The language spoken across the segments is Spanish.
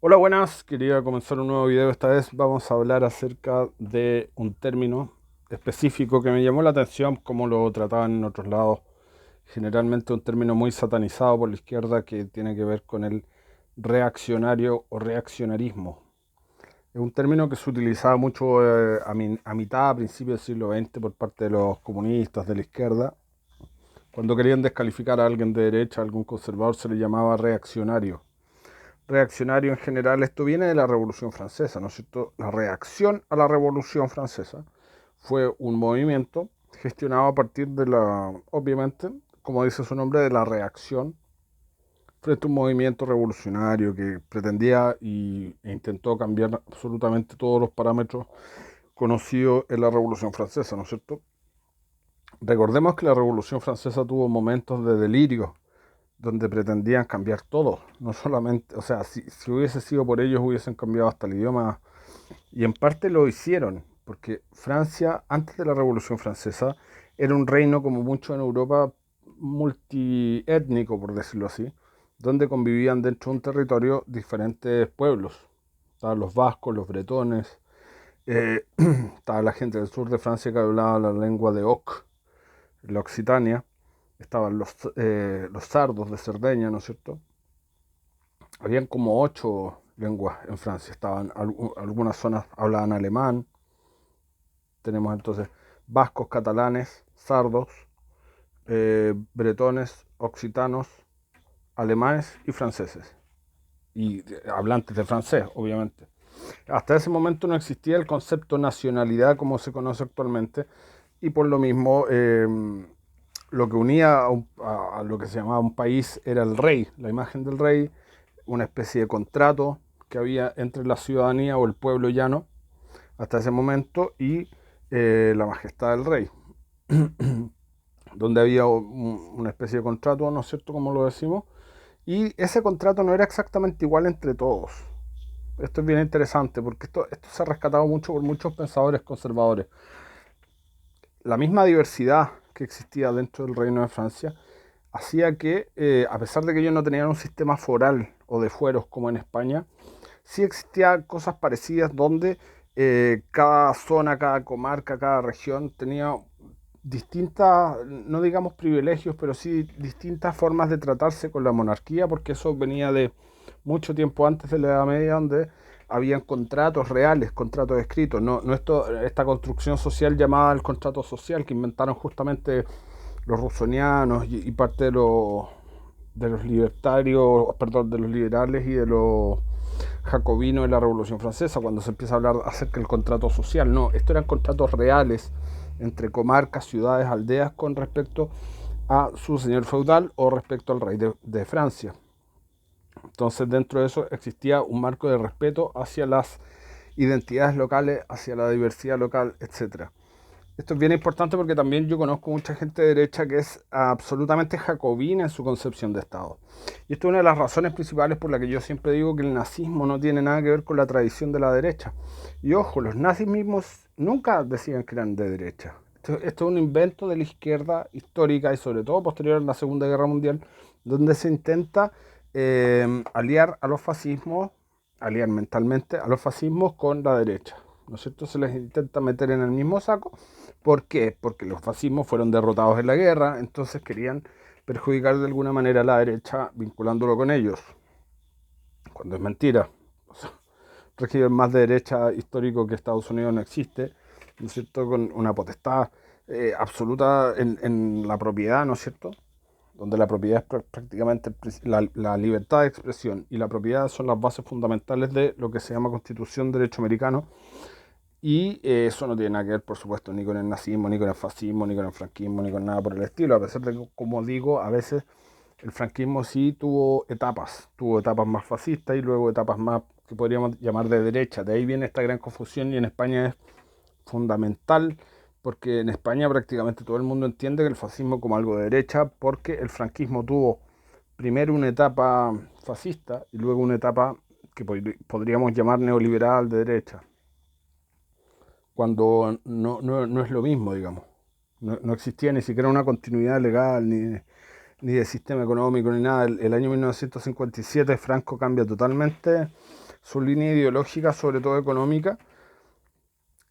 Hola, buenas. Quería comenzar un nuevo video. Esta vez vamos a hablar acerca de un término específico que me llamó la atención, como lo trataban en otros lados. Generalmente un término muy satanizado por la izquierda que tiene que ver con el reaccionario o reaccionarismo. Es un término que se utilizaba mucho a mitad, a principios del siglo XX por parte de los comunistas de la izquierda. Cuando querían descalificar a alguien de derecha, a algún conservador, se le llamaba reaccionario. Reaccionario en general, esto viene de la Revolución Francesa, ¿no es cierto? La reacción a la Revolución Francesa fue un movimiento gestionado a partir de obviamente, como dice su nombre, de la reacción frente a un movimiento revolucionario que pretendía e intentó cambiar absolutamente todos los parámetros conocidos en la Revolución Francesa, ¿no es cierto? Recordemos que la Revolución Francesa tuvo momentos de delirio donde pretendían cambiar todo, no solamente, o sea, si hubiese sido por ellos hubiesen cambiado hasta el idioma, y en parte lo hicieron, porque Francia, antes de la Revolución Francesa, era un reino como mucho en Europa multiétnico, por decirlo así, donde convivían dentro de un territorio diferentes pueblos. Estaban los vascos, los bretones, estaba la gente del sur de Francia que hablaba la lengua de Oc, la Occitania, estaban los sardos de Cerdeña, ¿no es cierto? Habían como 8 lenguas en Francia. Algunas zonas hablaban alemán. Tenemos entonces vascos, catalanes, sardos, bretones, occitanos, alemanes y franceses. Y hablantes de francés, obviamente. Hasta ese momento no existía el concepto nacionalidad como se conoce actualmente, y por lo mismo lo que unía a lo que se llamaba un país era el rey, la imagen del rey, una especie de contrato que había entre la ciudadanía o el pueblo llano hasta ese momento y la majestad del rey, donde había una especie de contrato, ¿no es cierto?, como lo decimos, y ese contrato no era exactamente igual entre todos. Esto es bien interesante porque esto se ha rescatado mucho por muchos pensadores conservadores. La misma diversidad que existía dentro del Reino de Francia hacía que, a pesar de que ellos no tenían un sistema foral o de fueros como en España, sí existían cosas parecidas donde cada zona, cada comarca, cada región tenía distintas, no digamos privilegios, pero sí distintas formas de tratarse con la monarquía, porque eso venía de mucho tiempo antes de la Edad Media, donde habían contratos reales, contratos escritos, no esta construcción social llamada el contrato social que inventaron justamente los rusonianos y parte de los libertarios, perdón, de los liberales y de los jacobinos de la Revolución Francesa, cuando se empieza a hablar acerca del contrato social. No, estos eran contratos reales entre comarcas, ciudades, aldeas con respecto a su señor feudal o respecto al rey de Francia. Entonces dentro de eso existía un marco de respeto hacia las identidades locales, hacia la diversidad local, etcétera. Esto es bien importante porque también yo conozco mucha gente de derecha que es absolutamente jacobina en su concepción de Estado. Y esto es una de las razones principales por la que yo siempre digo que el nazismo no tiene nada que ver con la tradición de la derecha. Y ojo, los nazis mismos nunca decían que eran de derecha. Esto es un invento de la izquierda histórica y sobre todo posterior a la Segunda Guerra Mundial, donde se intenta aliar a los fascismos, aliar mentalmente a los fascismos con la derecha. ¿No es cierto? Se les intenta meter en el mismo saco. ¿Por qué? Porque los fascismos fueron derrotados en la guerra, entonces querían perjudicar de alguna manera a la derecha vinculándolo con ellos, cuando es mentira. O sea, régimen más de derecha histórico que Estados Unidos no existe, ¿no es cierto? Con una potestad absoluta en la propiedad, ¿no es cierto? Donde la propiedad es prácticamente la libertad de expresión y la propiedad son las bases fundamentales de lo que se llama Constitución de Derecho Americano. Y eso no tiene nada que ver, por supuesto, ni con el nazismo, ni con el fascismo, ni con el franquismo, ni con nada por el estilo. A pesar de que, como digo, a veces el franquismo sí tuvo etapas más fascistas y luego etapas más que podríamos llamar de derecha. De ahí viene esta gran confusión y en España es fundamental porque en España prácticamente todo el mundo entiende que el fascismo como algo de derecha porque el franquismo tuvo primero una etapa fascista y luego una etapa que podríamos llamar neoliberal de derecha cuando no es lo mismo, digamos. No existía ni siquiera una continuidad legal, ni de sistema económico, ni nada. El año 1957 Franco cambia totalmente su línea ideológica, sobre todo económica,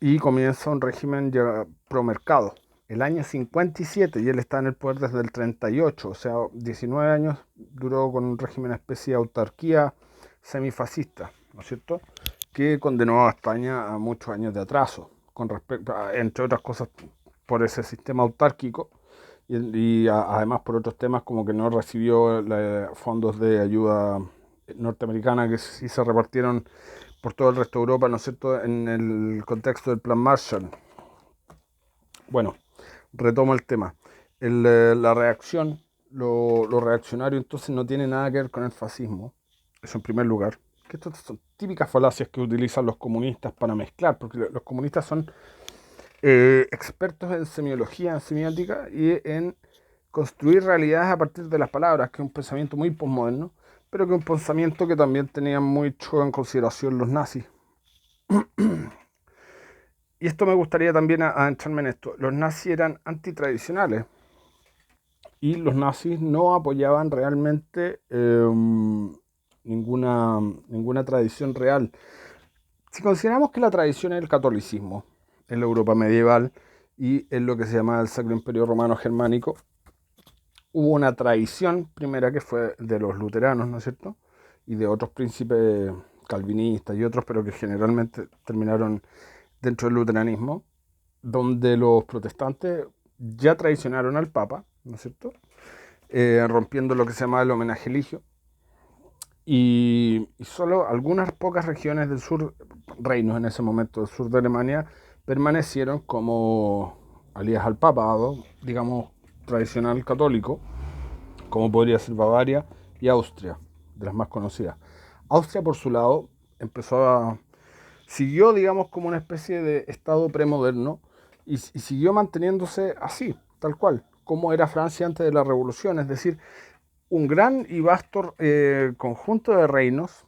y comienza un régimen ya pro mercado. El año 57, y él está en el poder desde el 38, o sea, 19 años duró con un régimen especie de autarquía semifascista, ¿no es cierto?, que condenó a España a muchos años de atraso, con respecto entre otras cosas, por ese sistema autárquico además por otros temas como que no recibió fondos de ayuda norteamericana que sí se repartieron por todo el resto de Europa, ¿no es cierto?, en el contexto del Plan Marshall. Bueno, retomo el tema. La reacción, lo reaccionario entonces no tiene nada que ver con el fascismo, eso en primer lugar. Que estas son típicas falacias que utilizan los comunistas para mezclar, porque los comunistas son expertos en semiología, en semiótica y en construir realidades a partir de las palabras, que es un pensamiento muy posmoderno, pero que es un pensamiento que también tenían mucho en consideración los nazis. Y esto me gustaría también adentrarme en esto. Los nazis eran antitradicionales y los nazis no apoyaban realmente ninguna tradición real. Si consideramos que la tradición es el catolicismo en la Europa medieval y en lo que se llama el Sacro Imperio Romano Germánico, hubo una tradición primera que fue de los luteranos, ¿no es cierto?, y de otros príncipes calvinistas y otros, pero que generalmente terminaron dentro del luteranismo, donde los protestantes ya traicionaron al Papa, ¿no es cierto?, rompiendo lo que se llama el homenaje eligio, y solo algunas pocas regiones del sur, reinos en ese momento del sur de Alemania, permanecieron como aliadas al papado, digamos, tradicional católico, como podría ser Bavaria y Austria, de las más conocidas. Austria, por su lado, siguió, digamos, como una especie de estado premoderno y siguió manteniéndose así, tal cual, como era Francia antes de la Revolución, es decir, un gran y vasto conjunto de reinos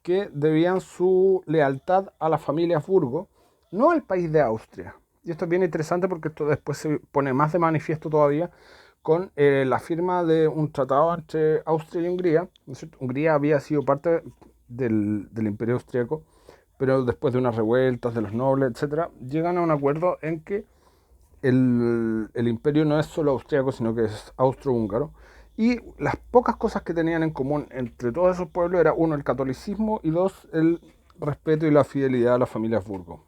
que debían su lealtad a la familia Habsburgo, no al país de Austria. Y esto es bien interesante porque esto después se pone más de manifiesto todavía con la firma de un tratado entre Austria y Hungría, ¿no es cierto? Hungría había sido parte del Imperio Austriaco, pero después de unas revueltas de los nobles, etc., llegan a un acuerdo en que el imperio no es solo austriaco, sino que es austrohúngaro. Y las pocas cosas que tenían en común entre todos esos pueblos era, uno, el catolicismo y dos, el respeto y la fidelidad a la familia Habsburgo.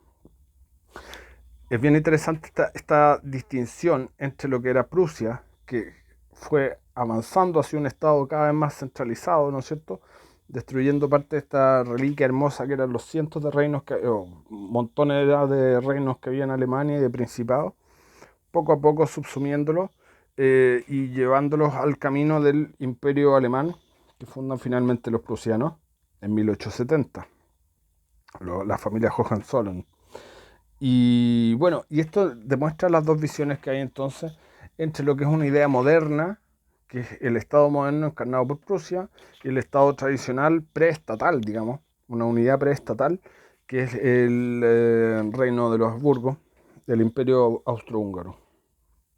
Es bien interesante esta distinción entre lo que era Prusia, que fue avanzando hacia un estado cada vez más centralizado, ¿no es cierto?, destruyendo parte de esta reliquia hermosa que eran los cientos de reinos, o montones de reinos que había en Alemania y de principados, poco a poco subsumiéndolos y llevándolos al camino del imperio alemán, que fundan finalmente los prusianos en 1870, la familia Hohenzollern. Y bueno, y esto demuestra las dos visiones que hay entonces entre lo que es una idea moderna, que es el Estado moderno encarnado por Prusia, y el Estado tradicional preestatal, digamos, una unidad preestatal, que es el reino de los Habsburgo, del Imperio Austrohúngaro.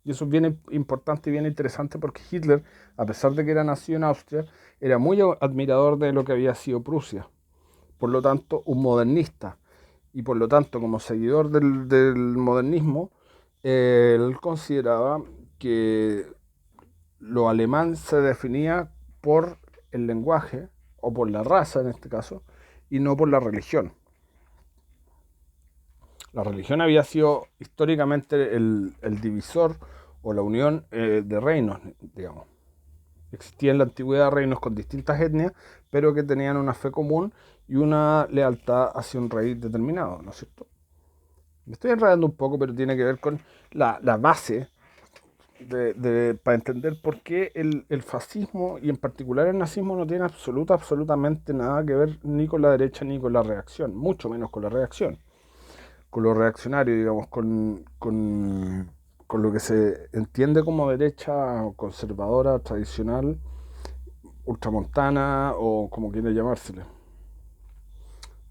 Y eso es bien importante y bien interesante porque Hitler, a pesar de que era nacido en Austria, era muy admirador de lo que había sido Prusia. Por lo tanto, un modernista. Y por lo tanto, como seguidor del modernismo, él consideraba que lo alemán se definía por el lenguaje, o por la raza en este caso, y no por la religión. La religión había sido históricamente el divisor o la unión de reinos, digamos. Existían en la antigüedad reinos con distintas etnias, pero que tenían una fe común y una lealtad hacia un rey determinado, ¿no es cierto? Me estoy enredando un poco, pero tiene que ver con la base para entender por qué el fascismo y en particular el nazismo no tiene absolutamente nada que ver ni con la derecha ni con la reacción, mucho menos con la reacción, con lo reaccionario, digamos, con lo que se entiende como derecha conservadora, tradicional, ultramontana o como quiera llamársele.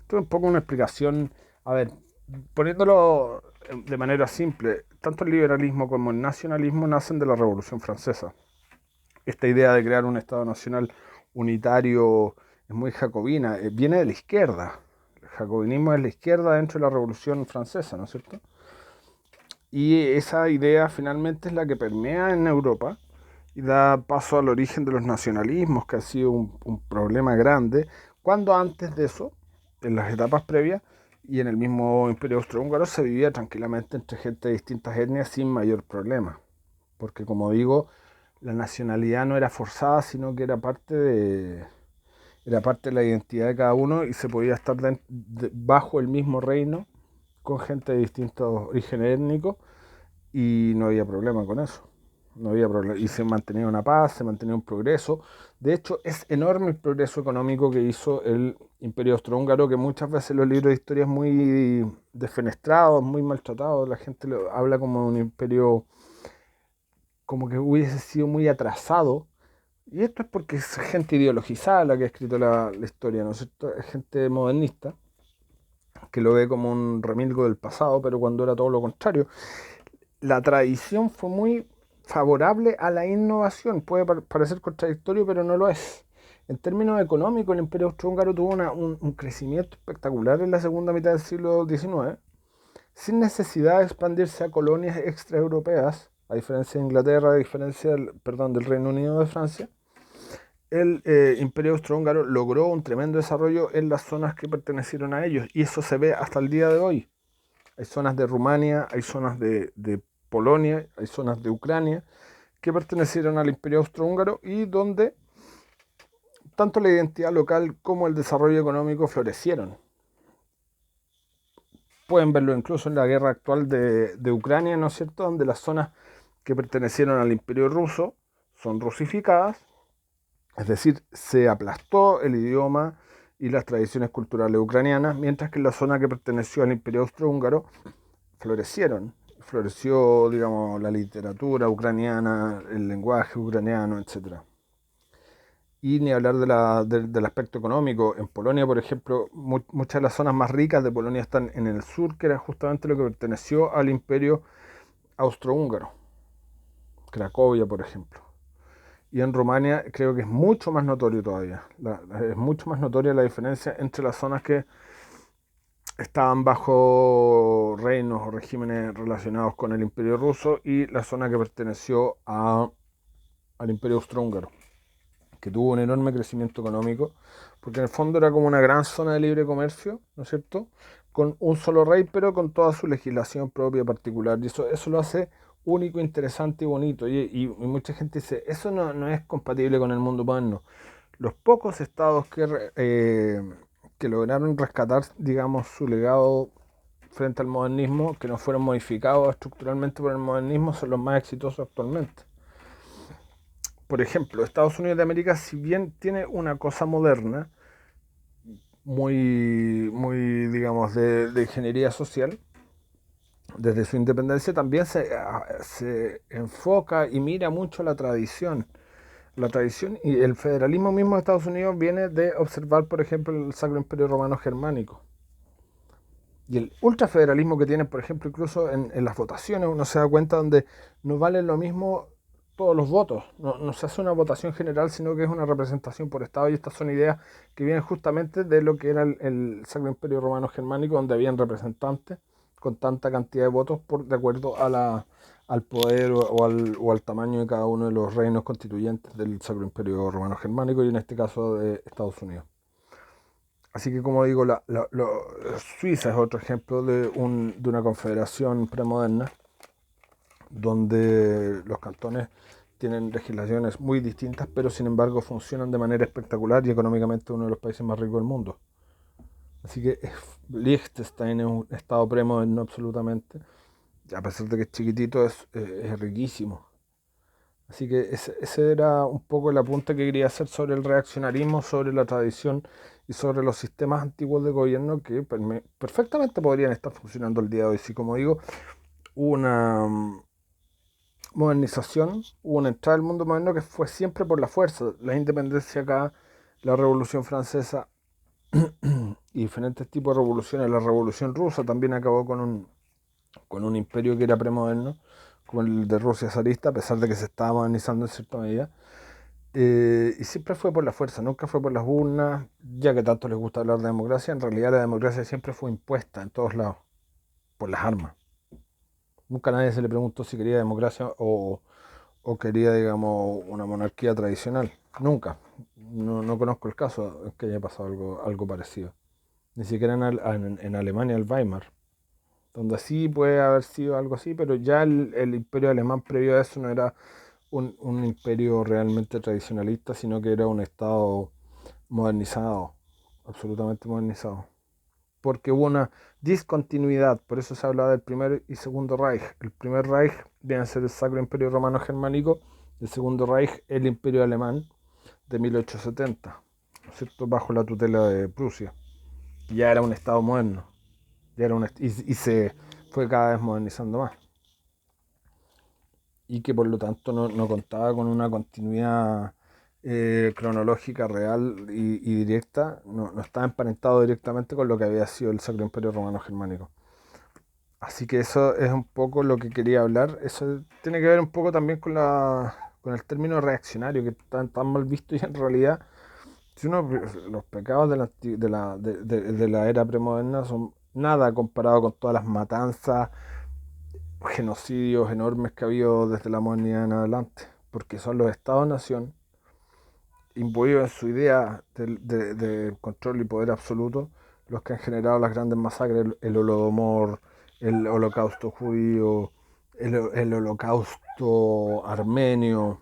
Esto es un poco una explicación, a ver, poniéndolo de manera simple, tanto el liberalismo como el nacionalismo nacen de la Revolución Francesa. Esta idea de crear un Estado nacional unitario es muy jacobina, viene de la izquierda. El jacobinismo es la izquierda dentro de la Revolución Francesa, ¿no es cierto? Y esa idea finalmente es la que permea en Europa y da paso al origen de los nacionalismos, que ha sido un problema grande, cuando antes de eso, en las etapas previas y en el mismo Imperio Austrohúngaro, se vivía tranquilamente entre gente de distintas etnias sin mayor problema. Porque como digo, la nacionalidad no era forzada, sino que era parte de la identidad de cada uno y se podía estar bajo el mismo reino con gente de distintos orígenes étnicos y no había problema con eso. No había problema. Y se mantenía una paz, se mantenía un progreso. De hecho, es enorme el progreso económico que hizo el Imperio Austrohúngaro, que muchas veces los libros de historia es muy defenestrado, muy maltratado. La gente lo habla como un imperio, como que hubiese sido muy atrasado. Y esto es porque es gente ideologizada la que ha escrito la historia, ¿no es cierto? Es gente modernista, que lo ve como un remilgo del pasado, pero cuando era todo lo contrario. La tradición fue muy favorable a la innovación. Puede parecer contradictorio, pero no lo es. En términos económicos, el Imperio Austrohúngaro tuvo un crecimiento espectacular en la segunda mitad del siglo XIX, sin necesidad de expandirse a colonias extraeuropeas, a diferencia de Inglaterra, a diferencia del Reino Unido de Francia. El Imperio Austrohúngaro logró un tremendo desarrollo en las zonas que pertenecieron a ellos, y eso se ve hasta el día de hoy. Hay zonas de Rumania, hay zonas de Polonia, hay zonas de Ucrania que pertenecieron al Imperio Austrohúngaro y donde tanto la identidad local como el desarrollo económico florecieron. Pueden verlo incluso en la guerra actual de Ucrania, ¿no es cierto?, donde las zonas que pertenecieron al Imperio ruso son rusificadas, es decir, se aplastó el idioma y las tradiciones culturales ucranianas, mientras que en la zona que perteneció al Imperio Austrohúngaro florecieron. Floreció, digamos, la literatura ucraniana, el lenguaje ucraniano, etc. Y ni hablar del aspecto económico. En Polonia, por ejemplo, muchas de las zonas más ricas de Polonia están en el sur, que era justamente lo que perteneció al Imperio Austrohúngaro. Cracovia, por ejemplo. Y en Rumania creo que es mucho más notorio todavía. Es mucho más notoria la diferencia entre las zonas que estaban bajo reinos o regímenes relacionados con el Imperio Ruso y la zona que perteneció al Imperio Austrohúngaro, que tuvo un enorme crecimiento económico, porque en el fondo era como una gran zona de libre comercio, ¿no es cierto?, con un solo rey, pero con toda su legislación propia particular, y eso lo hace único, interesante y bonito, y mucha gente dice, eso no es compatible con el mundo moderno. Los pocos estados que lograron rescatar, digamos, su legado frente al modernismo, que no fueron modificados estructuralmente por el modernismo, son los más exitosos actualmente. Por ejemplo, Estados Unidos de América, si bien tiene una cosa moderna, muy digamos, de ingeniería social, desde su independencia también se enfoca y mira mucho la tradición. La tradición y el federalismo mismo de Estados Unidos viene de observar, por ejemplo, el Sacro Imperio Romano Germánico. Y el ultrafederalismo que tienen, por ejemplo, incluso en las votaciones, uno se da cuenta donde no valen lo mismo todos los votos. No se hace una votación general, sino que es una representación por Estado. Y estas son ideas que vienen justamente de lo que era el Sacro Imperio Romano Germánico, donde habían representantes con tanta cantidad de votos de acuerdo al poder o al tamaño de cada uno de los reinos constituyentes del Sacro Imperio Romano Germánico y en este caso de Estados Unidos. Así que como digo, Suiza es otro ejemplo de una confederación premoderna donde los cantones tienen legislaciones muy distintas, pero sin embargo funcionan de manera espectacular y económicamente uno de los países más ricos del mundo. Así que Liechtenstein es un estado premoderno absolutamente, a pesar de que es chiquitito, es riquísimo. Así que ese era un poco el apunte que quería hacer sobre el reaccionarismo, sobre la tradición y sobre los sistemas antiguos de gobierno que perfectamente podrían estar funcionando el día de hoy. Si, como digo, hubo una modernización, hubo una entrada al mundo moderno que fue siempre por la fuerza. La independencia acá, la Revolución Francesa y diferentes tipos de revoluciones. La Revolución Rusa también acabó con un imperio que era premoderno, como el de Rusia zarista, a pesar de que se estaba modernizando en cierta medida. Y siempre fue por la fuerza, nunca fue por las urnas, ya que tanto les gusta hablar de democracia, en realidad la democracia siempre fue impuesta en todos lados, por las armas. Nunca a nadie se le preguntó si quería democracia o quería, digamos, una monarquía tradicional. Nunca. No conozco el caso en que haya pasado algo parecido. Ni siquiera en Alemania, el Weimar, donde sí puede haber sido algo así, pero ya el imperio alemán previo a eso no era un imperio realmente tradicionalista, sino que era un estado modernizado, absolutamente modernizado. Porque hubo una discontinuidad, por eso se habla del primer y segundo Reich. El primer Reich viene a ser el Sacro Imperio Romano Germánico, el segundo Reich el Imperio Alemán de 1870, ¿no es cierto? Bajo la tutela de Prusia. Ya era un estado moderno, ya era y se fue cada vez modernizando más. Y que por lo tanto no contaba con una continuidad cronológica real y directa, no estaba emparentado directamente con lo que había sido el Sacro Imperio Romano Germánico. Así que eso es un poco lo que quería hablar. Eso tiene que ver un poco también con el término reaccionario, que está tan mal visto y en realidad, si uno, los pecados de la era premoderna son nada comparado con todas las matanzas, genocidios enormes que ha habido desde la modernidad en adelante, porque son los estados-nación, imbuidos en su idea de control y poder absoluto, los que han generado las grandes masacres, el Holodomor, el holocausto judío, el holocausto armenio,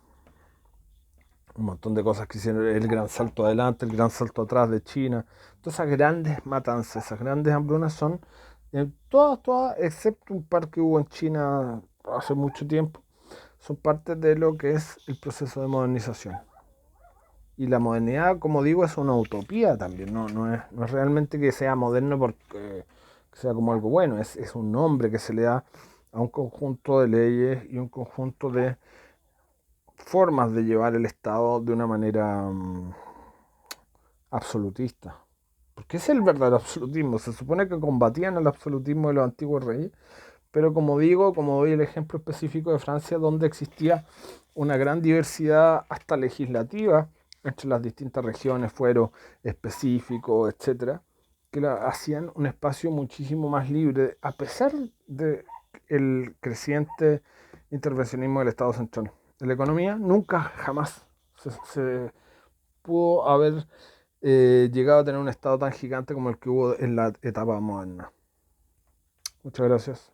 un montón de cosas que hicieron, el gran salto adelante, el gran salto atrás de China, todas esas grandes matanzas, esas grandes hambrunas son todas, excepto un par que hubo en China hace mucho tiempo, son parte de lo que es el proceso de modernización. Y la modernidad, como digo, es una utopía también, no es realmente que sea moderno porque sea como algo bueno, es un nombre que se le da a un conjunto de leyes y un conjunto de formas de llevar el Estado de una manera absolutista. Porque es el verdadero absolutismo. Se supone que combatían el absolutismo de los antiguos reyes, pero como digo, como doy el ejemplo específico de Francia, donde existía una gran diversidad hasta legislativa entre las distintas regiones, fueros específicos, etcétera, que hacían un espacio muchísimo más libre, a pesar del creciente intervencionismo del Estado central. En la economía nunca, jamás se pudo haber llegado a tener un Estado tan gigante como el que hubo en la etapa moderna. Muchas gracias.